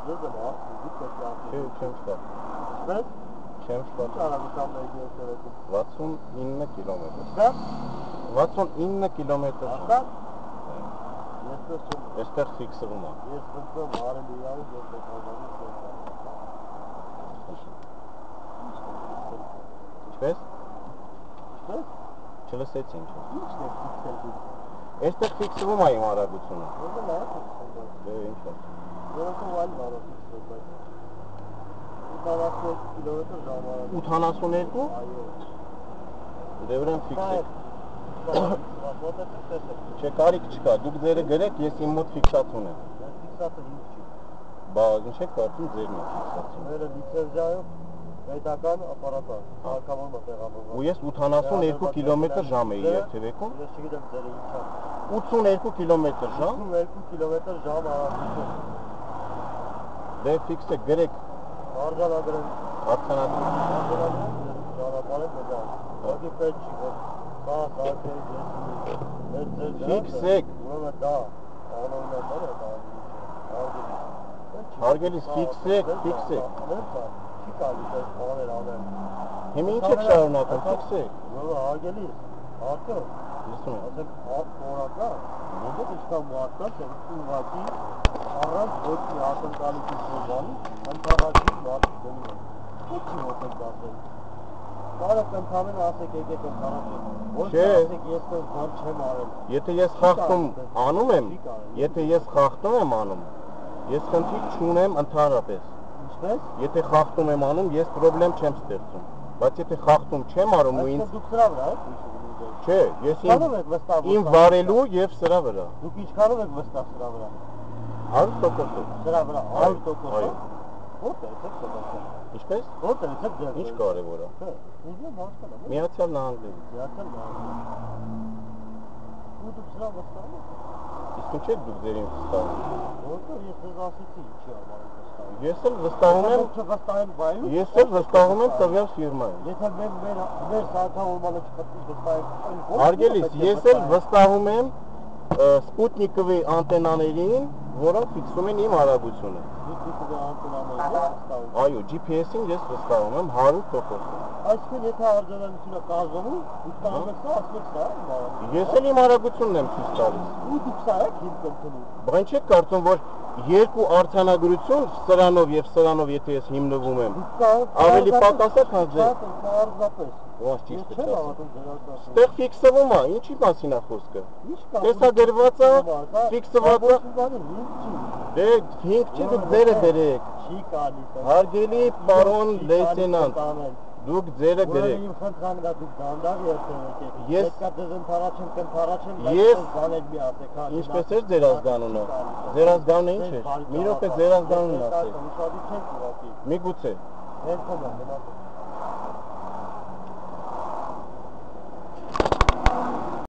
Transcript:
Չեմ շտապ։ Չեմ շտապ։ 69 կիլոմետր։ 69 կիլոմետր։ Այստեղ ֆիքսվում է։ Ինչպես։ Չլսեցի ինչ։ Այստեղ ֆիքսվում է իմ արագությունը։ Դե ինչ է։ 82 Դե ուրեմն ֆիքսեք։ Չէ, կարիք չկա, դուք ձերը գրեք, ես իմ մոտ ֆիքսած ունեմ։ Բա ինչ եք կարծում ձերն է ֆիքսացին։ Մերը լիցենզիայով պետական ապարատ է, կարգավորումը տեղավորված։ Ու ես 82 կիլոմետր ժամ էի երթևեկում։ Ես չգիտեմ ձերը ինչա։ 82 կիլոմետր ժամ։ 82 կիլոմետր ժամ արագություն։ Դե ֆիքսեք գրեք։ Արձանագրենք։ Արձանագրենք։ Ճանապարհը դրա։ Ոգի պետք չի որ կա սարքերի ես ֆիքսեք։ Ուրեմն դա անօրինական է դա։ Հարգելիս ֆիքսեք, ֆիքսեք։ Չի կարելի այս բաներ անել։ Հիմա ինչ եք շարունակում, ֆիքսեք։ Ուրեմն հարգելիս, արդյոք Լսում եմ։ ասենք օրակա, ո՞նց ինչքան մարդկա է ուղղակի առանց ոչ մի ակնկալիքի ծովանի, ընդհանրակի մարդ դնում է։ Ոչ մի ոք դասել։ Կարող ընդհանրապես ասեք եկեք ընդհանրապես։ Ոչ ասեք ես բան չեմ արել։ Եթե ես խախտում անում եմ, եթե ես խախտում եմ անում, ես խնդիր չունեմ ընդհանրապես։ Ինչպես։ Եթե խախտում եմ անում, ես խնդրեմ չեմ ստեղծում։ Բայց եթե խախտում չեմ արում ու ինձ դուք սրա վրա եք։ Չէ, ես իմ վարելու եւ սրա վրա։ Դուք ինչքանով եք վստահ սրա վրա։ 100%։ Սրա վրա 100%։ Այո։ Որտե՞ղ եք ստացել։ Ինչպես։ Որտե՞ղ եք դեռ։ Ինչ կարևոր է։ Ուզում հասկանամ։ Միացյալ Նահանգներ։ Միացյալ Նահանգներ։ Դուք սրա վստահ եք։ Իսկ ինչ եք դուք ձերին վստահում։ Որտե՞ղ ես ձեզ ասեցի ինչի համար եմ վստահում։ Ես էլ վստահում եմ տվյալ ֆիրմային։ Եթե մեր սարքավորմանը չպետք է վստահենք։ Հարգելիս, ես էլ վստահում եմ Սպուտնիկովի անտենաներին, որոնք ֆիքսում են իմ արագությունը։ Սպուտնիկովի անտենաներին վստահում։ Այո, GPS-ին ես վստահում եմ 100%։ Այսինքն եթե արձանագրությունը կազմում, դուք կարող եք սա ասեք սա իմ արագությունը։ Ես էլ իմ արագությունն եմ ցույց տալիս։ Ու դուք սա եք հիմք ընդունում։ Բայց ինչ եք կարծում, որ երկու արձանագրություն սրանով եւ սրանով եթե ես հիմնվում եմ, ավելի պակաս է, քան ձեր։ Պարզապես։ Ո՞նց ճիշտ է։ Չեմ հավատում ձեր ասածին։ Ստեղ ֆիքսվում է, ինչի մասին է խոսքը։ Տեսա գրված է, ֆիքսված է։ Դե 5 չի դուք ձերը դրեք։ Չի կարելի։ Հարգելի պարոն լեյտենանտ, դուք ձերը գրեք։ Իմ խնդրանքն է դուք դանդաղ երթևեք։ Ես պետք է ձեզ ընդառաջեմ, բայց բաներ մի ասեք, հա։ Ինչպես էր ձեր ազգանունը։ Ձեր ազգանունը ինչ էր։ Մի րոպե ձեր ազգանունն ասեք։ Ուշադիր չեք ուղղակի։ Միգուցե։ Հենց ո՞ւմ է գնացել։